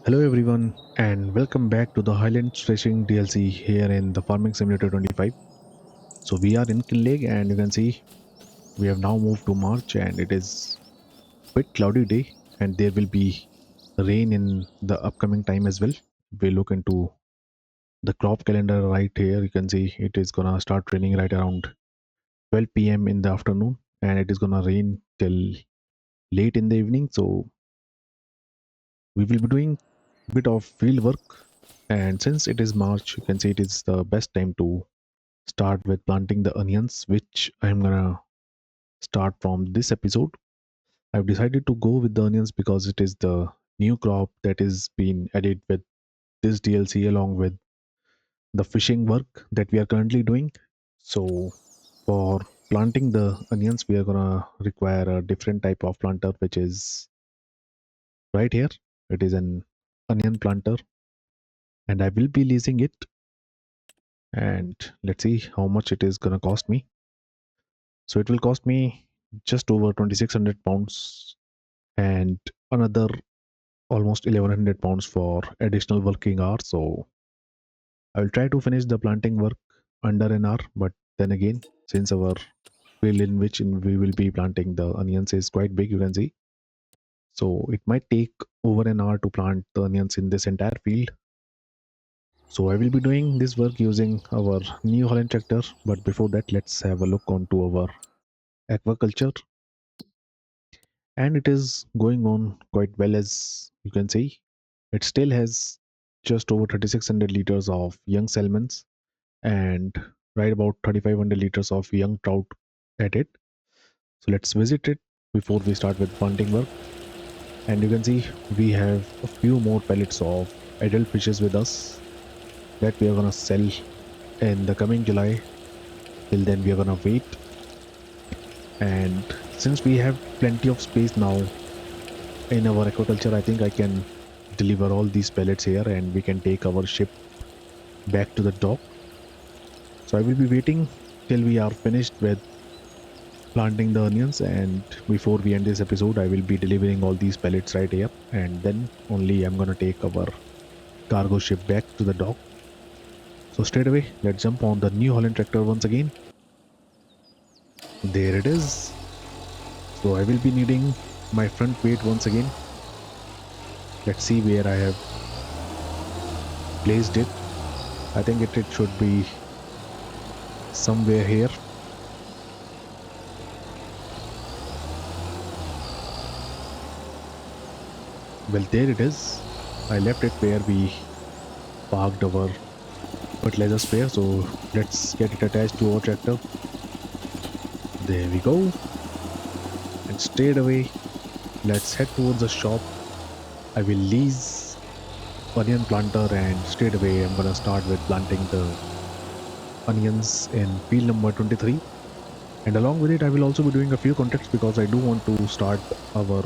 Hello everyone and welcome back to the Highlands Fishing DLC here in the Farming Simulator 25. So we are in Kill Lake and you can see we have now moved to March and it is quite cloudy day and there will be rain in the upcoming time as well. We look into the crop calendar right here. You can see it is gonna start raining right around 12 p.m. in the afternoon and it is gonna rain till late in the evening. So we will be doing a bit of field work and since it is March you can see it is the best time to start with planting the onions, which I'm gonna start from this episode. I've decided to go with the onions because it is the new crop that is being added with this DLC along with the fishing work that we are currently doing. So for planting the onions, we are gonna require a different type of planter, which is right here. It is an onion planter, and I will be leasing it. And let's see how much it is gonna cost me. So it will cost me just over 2600 pounds and another almost 1100 pounds for additional working hours. So I will try to finish the planting work under an hour. But then again, since our field in which we will be planting the onions is quite big, you can see. So it might take over an hour to plant the onions in this entire field. So I will be doing this work using our New Holland tractor. But before that, let's have a look onto our aquaculture, and it is going on quite well. As you can see, it still has just over 3600 liters of young salmons and right about 3500 liters of young trout at it. So let's visit it before we start with planting work. And you can see we have a few more pellets of adult fishes with us that we are gonna sell in the coming July. Till then we are gonna wait, and since we have plenty of space now in our aquaculture, I think I can deliver all these pellets here and we can take our ship back to the dock. So I will be waiting till we are finished with planting the onions, and before we end this episode I will be delivering all these pellets right here, and then only I'm gonna take our cargo ship back to the dock. So straight away let's jump on the New Holland tractor once again. There it is. So I will be needing my front weight once again. Let's see where I have placed it. I think it should be somewhere here. Well, there it is. I left it where we parked our fertilizer spare. So let's get it attached to our tractor. There we go. And straight away, let's head towards the shop. I will lease onion planter and straight away I'm gonna start with planting the onions in field number 23. And along with it, I will also be doing a few contracts because I do want to start our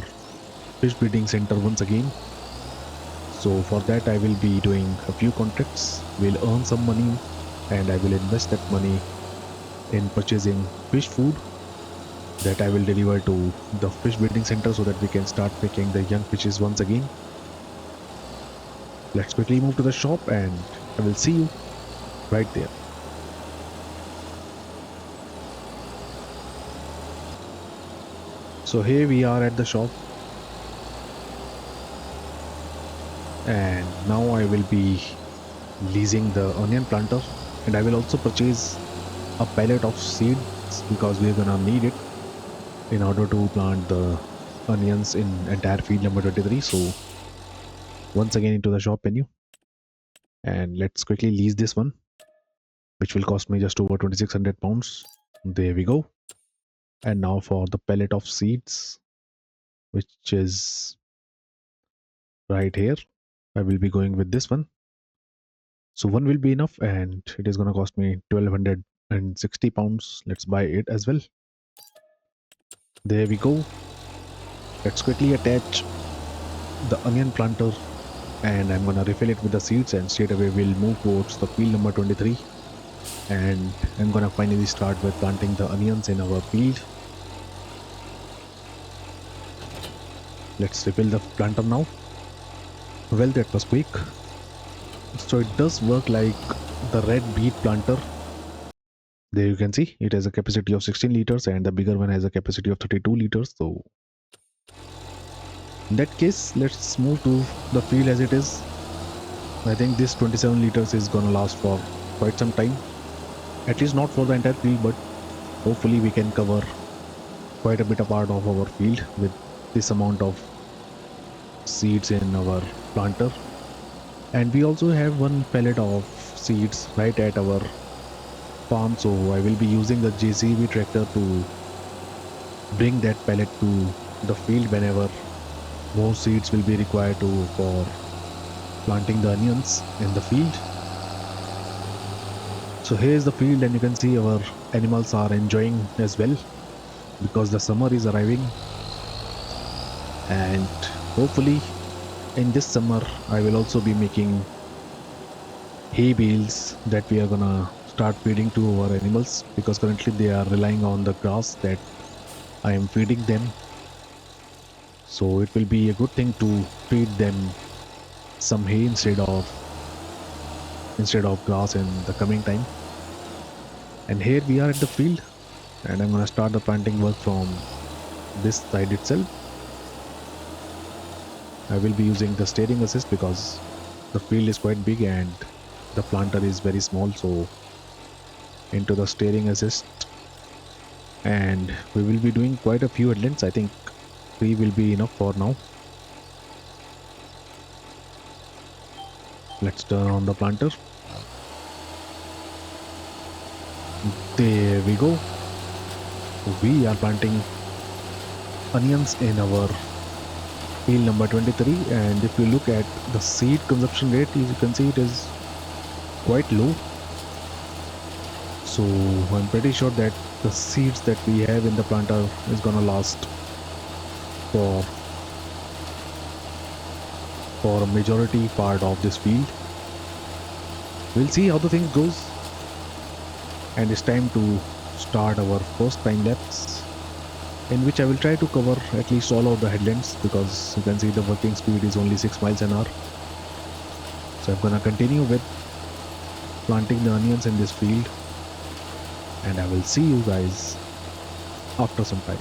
fish breeding center once again. So for that I will be doing a few contracts. We'll earn some money and I will invest that money in purchasing fish food that I will deliver to the fish breeding center so that we can start picking the young fishes once again. Let's quickly move to the shop and I will see you right there. So here we are at the shop, and now I will be leasing the onion planter, and I will also purchase a pallet of seeds because we're gonna need it in order to plant the onions in entire field number 23. So once again into the shop menu, and let's quickly lease this one, which will cost me just over 2600 pounds. There we go. And now for the pallet of seeds, which is right here, I will be going with this one. So one will be enough and it is going to cost me 1260 pounds. Let's buy it as well. There we go. Let's quickly attach the onion planter and I'm going to refill it with the seeds, and straight away we'll move towards the field number 23, and I'm going to finally start with planting the onions in our field. Let's refill the planter now. Well, that was quick. So it does work like the red beet planter. There you can see it has a capacity of 16 liters and the bigger one has a capacity of 32 liters. So in that case, let's move to the field as it is. I think this 27 liters is gonna last for quite some time. At least not for the entire field, but hopefully we can cover quite a bit of part of our field with this amount of seeds in our planter. And we also have one pallet of seeds right at our farm, so I will be using the JCB tractor to bring that pallet to the field whenever more seeds will be required to for planting the onions in the field. So here is the field and you can see our animals are enjoying as well because the summer is arriving, and hopefully in this summer I will also be making hay bales that we are gonna start feeding to our animals because currently they are relying on the grass that I am feeding them. So it will be a good thing to feed them some hay instead of grass in the coming time. And here we are at the field and I'm gonna start the planting work from this side itself. I will be using the steering assist because the field is quite big and the planter is very small, so into the steering assist, and we will be doing quite a few headlands. I think 3 will be enough for now. Let's turn on the planter. There we go. We are planting onions in our field number 23, and if you look at the seed consumption rate, you can see it is quite low. So I'm pretty sure that the seeds that we have in the planter is gonna last for a majority part of this field. We'll see how the thing goes, and it's time to start our first time lapse, in which I will try to cover at least all of the headlands because you can see the working speed is only 6 miles an hour. So I'm gonna continue with planting the onions in this field, and I will see you guys after some time.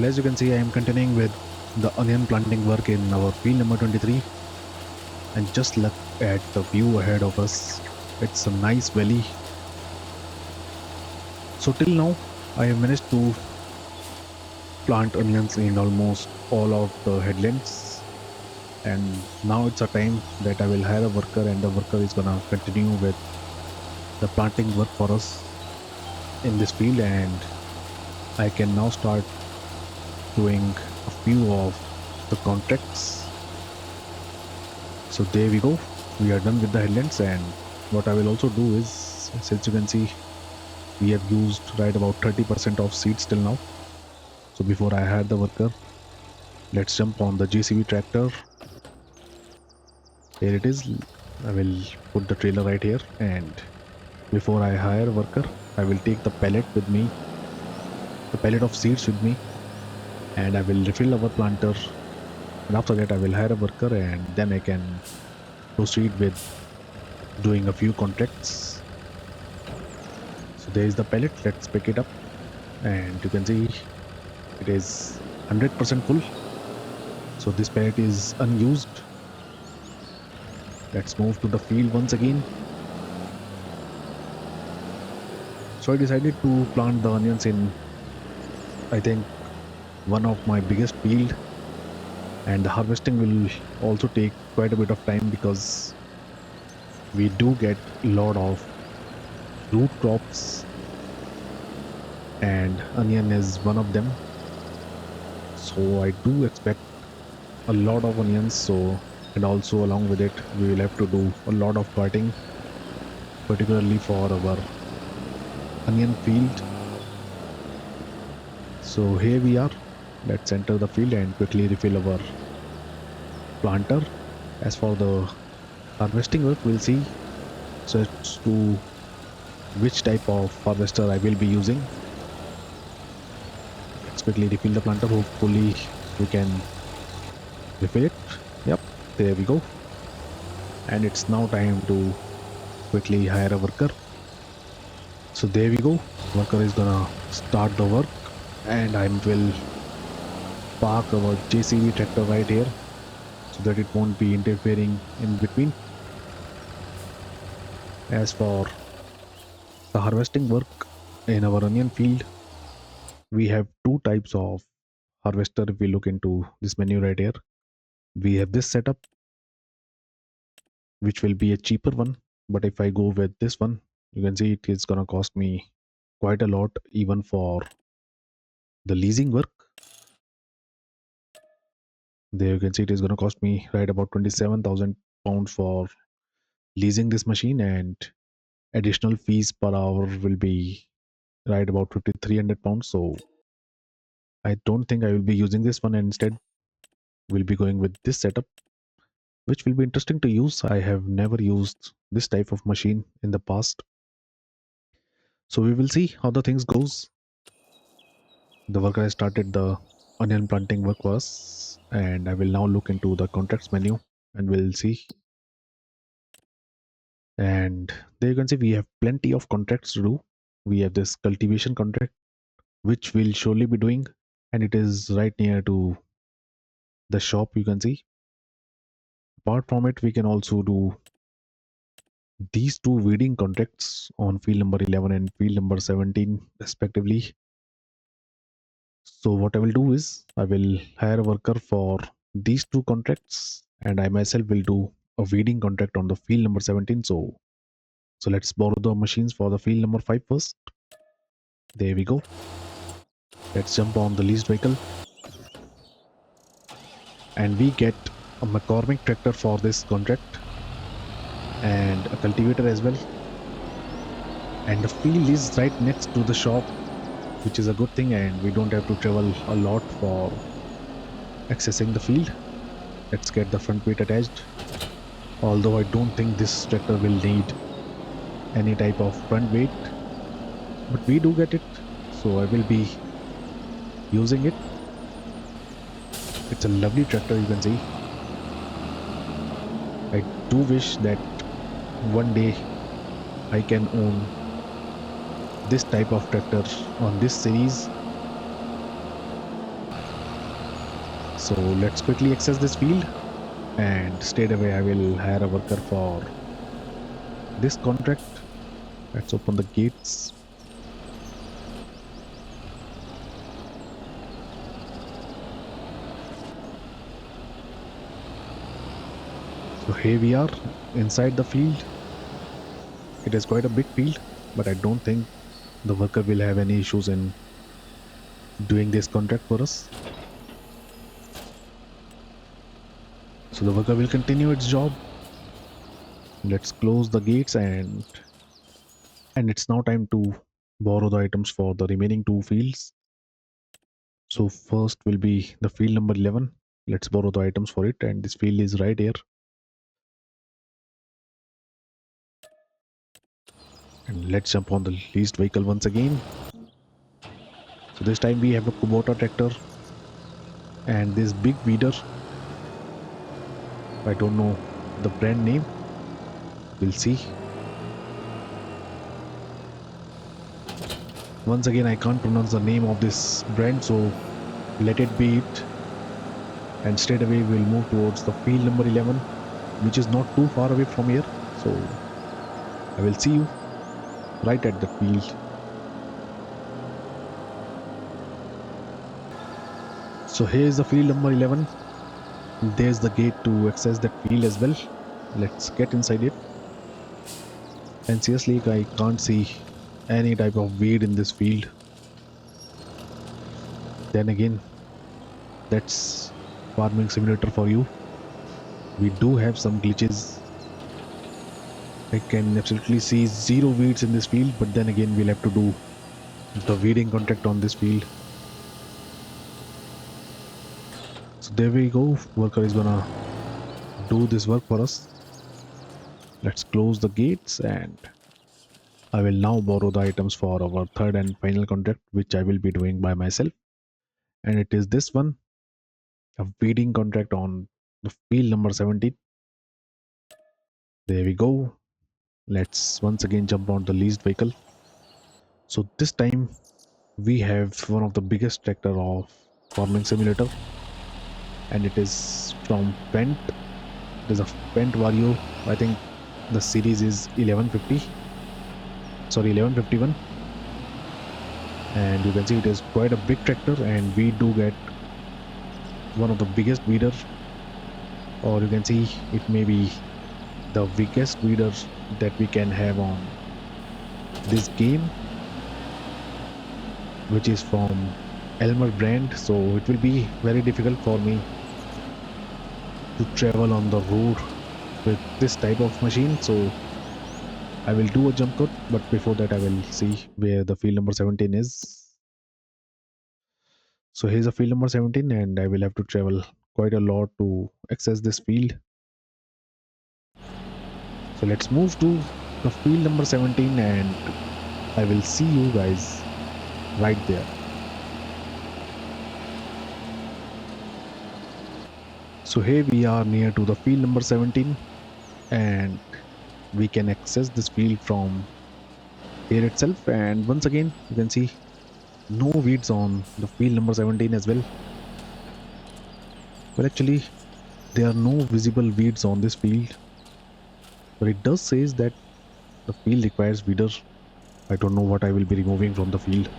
as you can see, I am continuing with the onion planting work in our field number 23, and just look at the view ahead of us. It's a nice valley. So till now, I have managed to plant onions in almost all of the headlands, and now it's a time that I will hire a worker, and the worker is gonna continue with the planting work for us in this field, and I can now start doing a few of the contracts. So there we go. We are done with the headlands, and what I will also do is, since you can see, we have used right about 30% of seeds till now. So before I hire the worker, let's jump on the JCB tractor. Here it is. I will put the trailer right here, and before I hire a worker, I will take the pallet with me, the pallet of seeds with me, and I will refill our planter. And after that, I will hire a worker, and then I can proceed with doing a few contracts. So there is the pallet. Let's pick it up, and you can see it is 100% full. So this pallet is unused. Let's move to the field once again. So I decided to plant the onions in, I think, one of my biggest field, and the harvesting will also take quite a bit of time because we do get a lot of root crops, and onion is one of them. So I do expect a lot of onions. So, and also along with it, we will have to do a lot of cutting, particularly for our onion field. So here we are. Let's enter the field and quickly refill our planter. As for the harvesting work, we'll see as to which type of harvester I will be using. Let's quickly refill the planter. Hopefully we can refill it. Yep, there we go. And it's now time to quickly hire a worker. So there we go. Worker is gonna start the work, and I will park our JCB tractor right here so that it won't be interfering in between. As for the harvesting work in our onion field, we have two types of harvester. If we look into this menu right here, we have this setup, which will be a cheaper one. But if I go with this one, you can see it is gonna cost me quite a lot, even for the leasing work. There you can see it is gonna cost me right about 27,000 pounds for leasing this machine, and additional fees per hour will be right about 5,300 pounds. So I don't think I will be using this one, and instead we'll be going with this setup, which will be interesting to use. I have never used this type of machine in the past, so we will see how the things goes. The worker has started the onion planting work for us, and I will now look into the contracts menu and we'll see. And there you can see we have plenty of contracts to do. We have this cultivation contract, which we'll surely be doing, and it is right near to the shop. You can see, apart from it, we can also do these two weeding contracts on field number 11 and field number 17 respectively. So what I will do is I will hire a worker for these two contracts, and I myself will do a weeding contract on the field number 17. So let's borrow the machines for the field number 5 first. There we go. Let's jump on the leased vehicle, and we get a McCormick tractor for this contract and a cultivator as well. And the field is right next to the shop, which is a good thing, and we don't have to travel a lot for accessing the field. Let's get the front weight attached, although I don't think this tractor will need any type of front weight, but we do get it, so I will be using it. It's a lovely tractor, you can see. I do wish that one day I can own this type of tractor on this series. So let's quickly access this field, and straight away I will hire a worker for this contract. Let's open the gates. So here we are inside the field. It is quite a big field, but I don't think the worker will have any issues in doing this contract for us. So the worker will continue its job. Let's close the gates, and it's now time to borrow the items for the remaining two fields. So first will be the field number 11. Let's borrow the items for it, and this field is right here. And let's jump on the leased vehicle once again. So this time we have a Kubota tractor and this big weeder. I don't know the brand name. We'll see. Once again, I can't pronounce the name of this brand, so let it be it. And straight away we'll move towards the field number 11, which is not too far away from here. So I will see you right at the field. So here's the field number 11. There's the gate to access that field as well. Let's get inside it. And seriously, I can't see any type of weed in this field. Then again, that's farming simulator for you. We do have some glitches. I can absolutely see zero weeds in this field, but then again we'll have to do the weeding contract on this field. So there we go. Worker is gonna do this work for us. Let's close the gates, and I will now borrow the items for our third and final contract, which I will be doing by myself. And it is this one, a weeding contract on the field number 17. There we go. Let's once again jump on the leased vehicle. So this time we have one of the biggest tractor of farming simulator, and it is from Fent. It is a Fent Vario. I think the series is 1150. Sorry, 1151. And you can see it is quite a big tractor, and we do get one of the biggest weeder, or you can see it may be the biggest weeder that we can have on this game, which is from Elmer brand. So it will be very difficult for me to travel on the road with this type of machine. So I will do a jump cut, but before that I will see where the field number 17 is. So here's a field number 17, and I will have to travel quite a lot to access this field. So let's move to the field number 17, and I will see you guys right there. So here we are near to the field number 17, and we can access this field from here itself. And once again, you can see no weeds on the field number 17 as well. Well, actually, there are no visible weeds on this field, but it does says that the field requires weeder. I don't know what I will be removing from the field.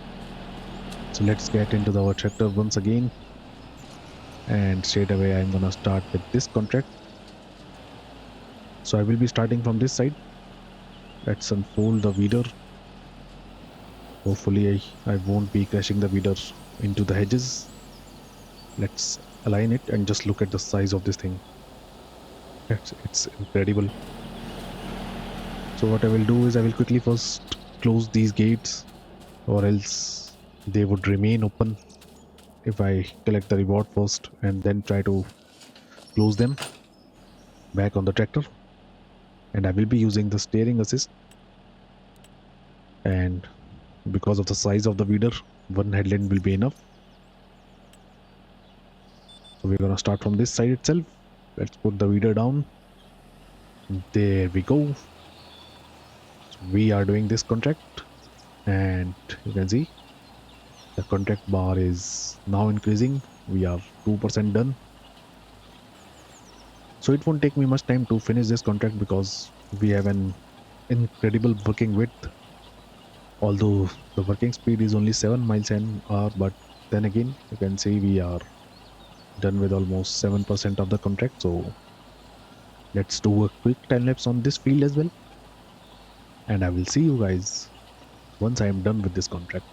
So let's get into our tractor once again, and straight away I'm gonna start with this contract. So I will be starting from this side. Let's unfold the weeder. Hopefully I won't be crashing the weeder into the hedges. Let's align it and just look at the size of this thing. It's incredible. So what I will do is I will quickly first close these gates, or else they would remain open if I collect the reward first and then try to close them back on the tractor. And I will be using the steering assist, and because of the size of the weeder, one headland will be enough. So we're gonna start from this side itself. Let's put the weeder down. There we go. So we are doing this contract, and you can see the contract bar is now increasing. We are 2% done. So it won't take me much time to finish this contract because we have an incredible working width. Although the working speed is only 7 miles an hour, but then again, you can see we are done with almost 7% of the contract. So let's do a quick time lapse on this field as well. And I will see you guys once I am done with this contract.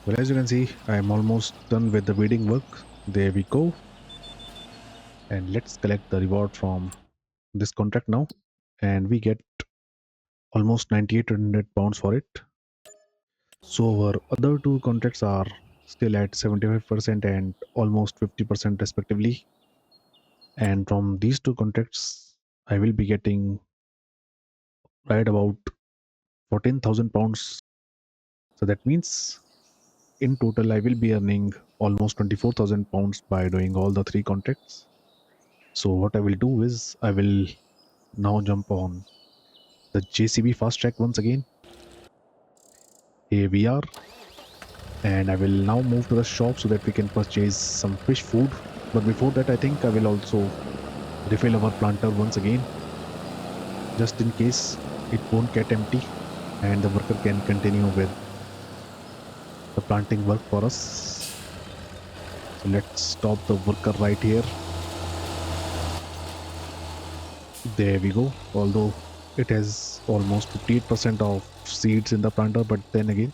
Well, as you can see, I am almost done with the weeding work. There we go. And let's collect the reward from this contract now. And we get almost 9800 pounds for it. So our other two contracts are still at 75% and almost 50% respectively. And from these two contracts, I will be getting right about 14,000 pounds. So that means in total, I will be earning almost 24,000 pounds by doing all the three contracts. So what I will do is I will now jump on the JCB fast track once again. Here we are, and I will now move to the shop so that we can purchase some fish food. But before that, I think I will also refill our planter once again, just in case it won't get empty and the worker can continue with the planting work for us. So let's stop the worker right here. There we go. Although it has almost 58% of seeds in the planter, but then again,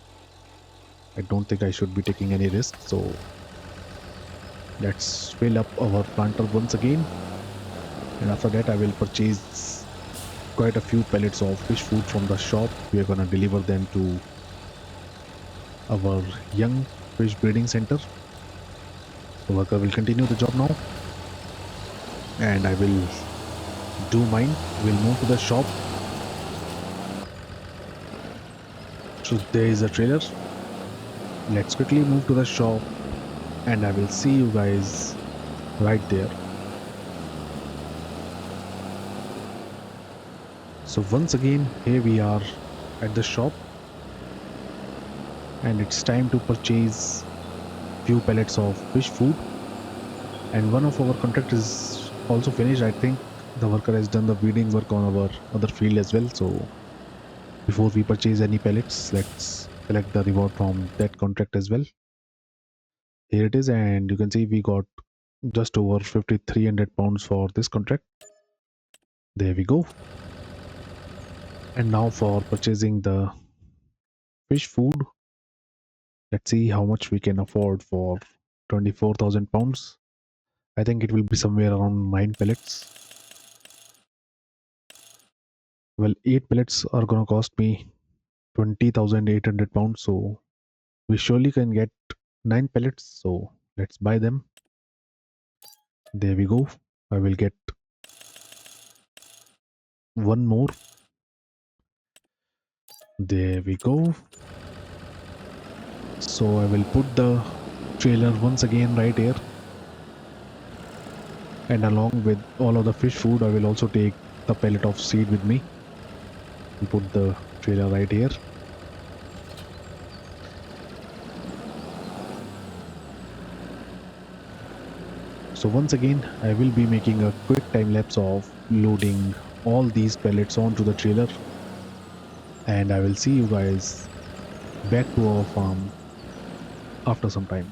I don't think I should be taking any risk. So let's fill up our planter once again. And after that, I will purchase quite a few pellets of fish food from the shop. We are gonna deliver them to our young fish breeding center. The worker will continue the job now, and I will do mine. We'll move to the shop. So there is a trailer. Let's quickly move to the shop, and I will see you guys right there. So once again, here we are at the shop, and it's time to purchase few pellets of fish food. And one of our contract is also finished. I think the worker has done the weeding work on our other field as well. So before we purchase any pellets, let's collect the reward from that contract as well. Here it is, and you can see we got just over 5,300 pounds for this contract. There we go. And now for purchasing the fish food, let's see how much we can afford for 24,000 pounds. I think it will be somewhere around 9 pellets. Well, 8 pellets are gonna cost me 20,800 pounds, so we surely can get 9 pellets. So let's buy them. There we go. I will get one more. There we go. So I will put the trailer once again right here, and along with all of the fish food I will also take the pellet of seed with me and put the trailer right here. So once again I will be making a quick time lapse of loading all these pellets onto the trailer, and I will see you guys back to our farm after some time.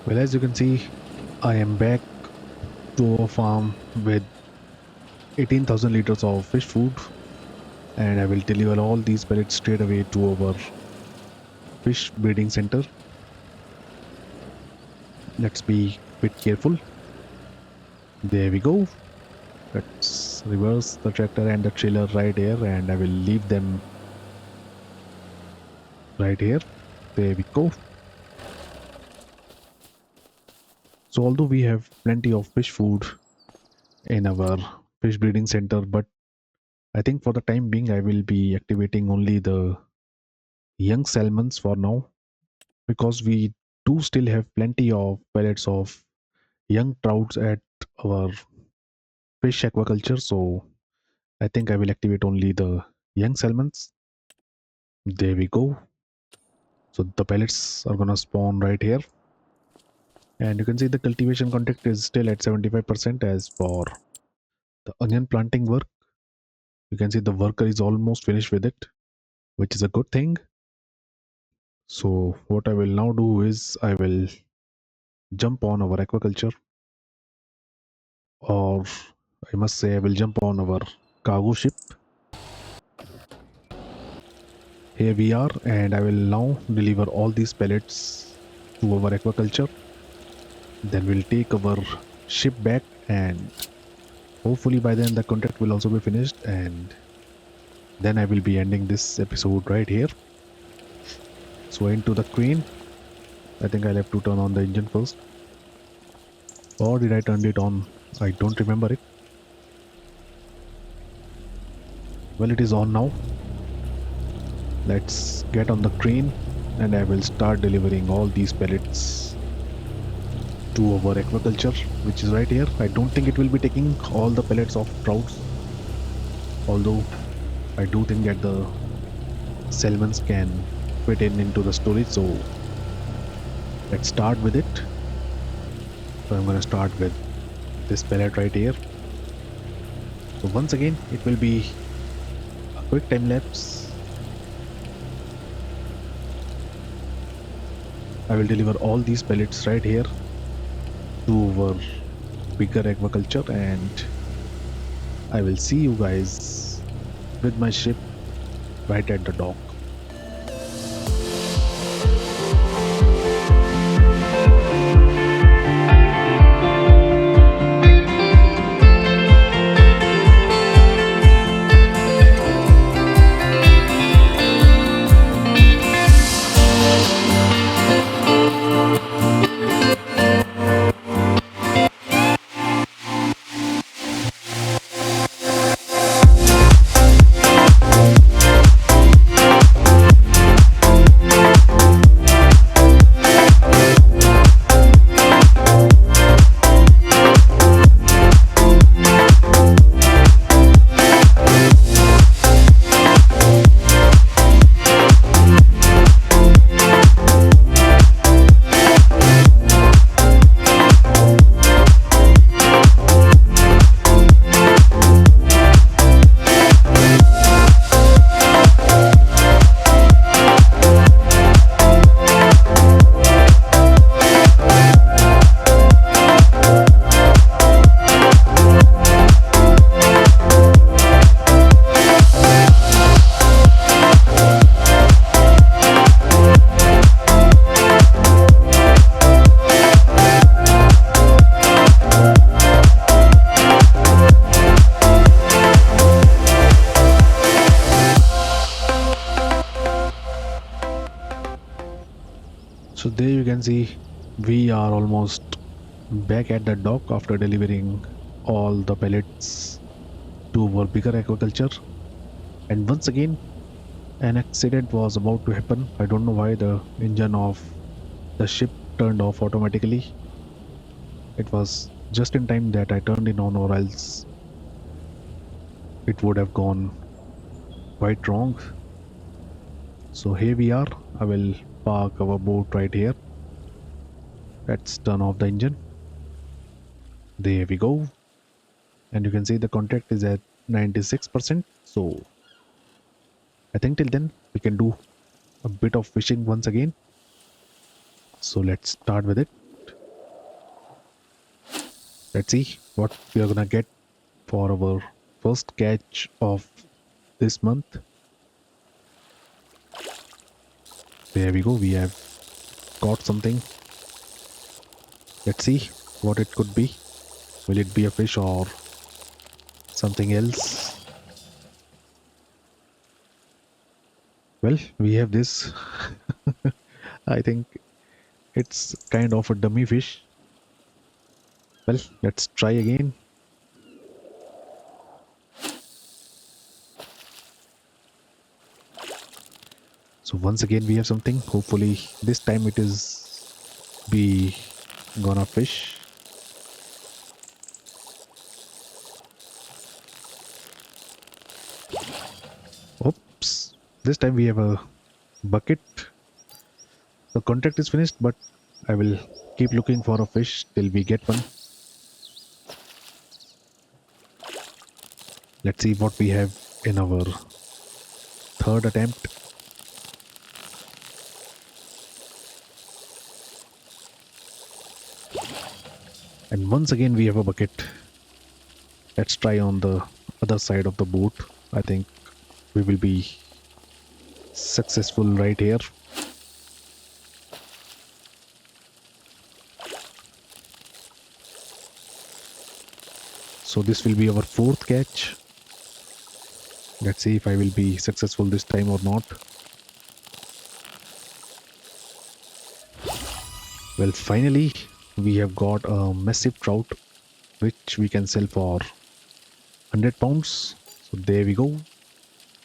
Well, as you can see, I am back to our farm with 18,000 liters of fish food, and I will deliver all these pellets straight away to our fish breeding center. Let's be a bit careful. There we go. Let's reverse the tractor and the trailer right here, and I will leave them right here. There we go. So although we have plenty of fish food in our fish breeding center, but I think for the time being I will be activating only the young salmons for now, because we do still have plenty of pellets of young trouts at our fish aquaculture. So I think I will activate only the young salmons. There we go. So the pellets are gonna spawn right here, and you can see the cultivation contact is still at 75%. As for the onion planting work, you can see the worker is almost finished with it, which is a good thing. So what I will now do is I will jump on our aquaculture, or I must say I will jump on our cargo ship. Here we are, and I will now deliver all these pellets to our aquaculture. Then we'll take our ship back, and hopefully by then the contract will also be finished, and then I will be ending this episode right here. So into the crane. I think I'll have to turn on the engine first. Or did I turn it on? I don't remember it. Well, it is on now. Let's get on the crane and I will start delivering all these pellets to our aquaculture, which is right here. I don't think it will be taking all the pellets of trouts, although I do think that the salmons can fit in into the storage. So let's start with it. So I'm going to start with this pellet right here. So once again, it will be a quick time lapse. I will deliver all these pellets right here to our bigger aquaculture, and I will see you guys with my ship right at the dock. So there you can see we are almost back at the dock after delivering all the pellets to our bigger aquaculture. And once again, an accident was about to happen. I don't know why the engine of the ship turned off automatically. It was just in time that I turned it on, or else it would have gone quite wrong. So here we are. I will park our boat right here. Let's turn off the engine. There we go. And you can see the contact is at 96%. So I think till then we can do a bit of fishing once again. So let's start with it. Let's see what we are gonna get for our first catch of this month. There we go. We have caught something. Let's see what it could be. Will it be a fish or something else? Well, we have this. I think it's kind of a dummy fish. Well, let's try again. So once again we have something. Hopefully this time it is be gonna fish. Oops. This time we have a bucket. The contract is finished, but I will keep looking for a fish till we get one. Let's see what we have in our third attempt. And once again we have a bucket. Let's try on the other side of the boat. I think we will be successful right here. So this will be our fourth catch. Let's see if I will be successful this time or not. Well, finally we have got a massive trout. which we can sell for 100 pounds. So there we go.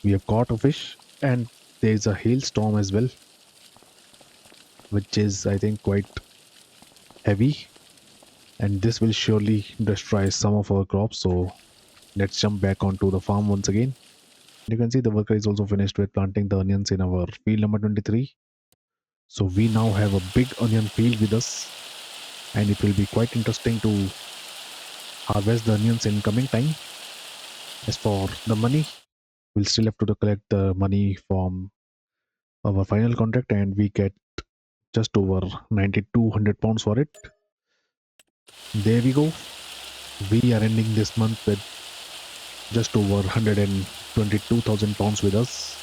We have caught a fish, and there's a hailstorm as well, which is, I think, quite heavy. And this will surely destroy some of our crops. So let's jump back onto the farm once again. You can see the worker is also finished with planting the onions in our field number 23. So we now have a big onion field with us, and it will be quite interesting to harvest the onions in coming time. As for the money, we'll still have to collect the money from our final contract, and we get just over 9200 pounds for it. There we go. We are ending this month with just over 122,000 pounds with us.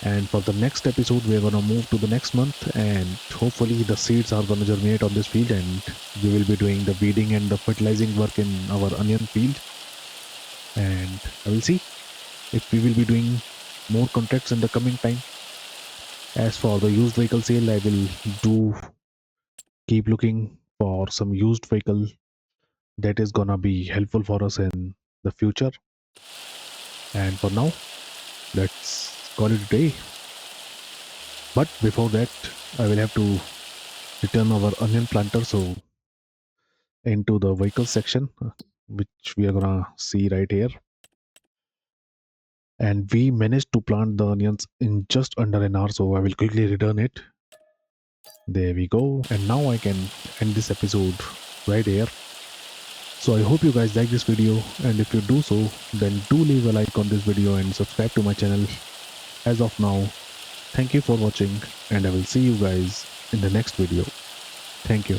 And for the next episode, we're gonna move to the next month, and hopefully the seeds are gonna germinate on this field, and we will be doing the weeding and the fertilizing work in our onion field. And I will see if we will be doing more contracts in the coming time. As for the used vehicle sale, I will do keep looking for some used vehicle that is gonna be helpful for us in the future. And for now, let's call it a day. But before that, I will have to return our onion planter so into the vehicle section, which we are gonna see right here. And we managed to plant the onions in just under an hour, so I will quickly return it. There we go. And now I can end this episode right here. So I hope you guys like this video, and if you do so, then do leave a like on this video and subscribe to my channel. As of now, thank you for watching, and I will see you guys in the next video. Thank you.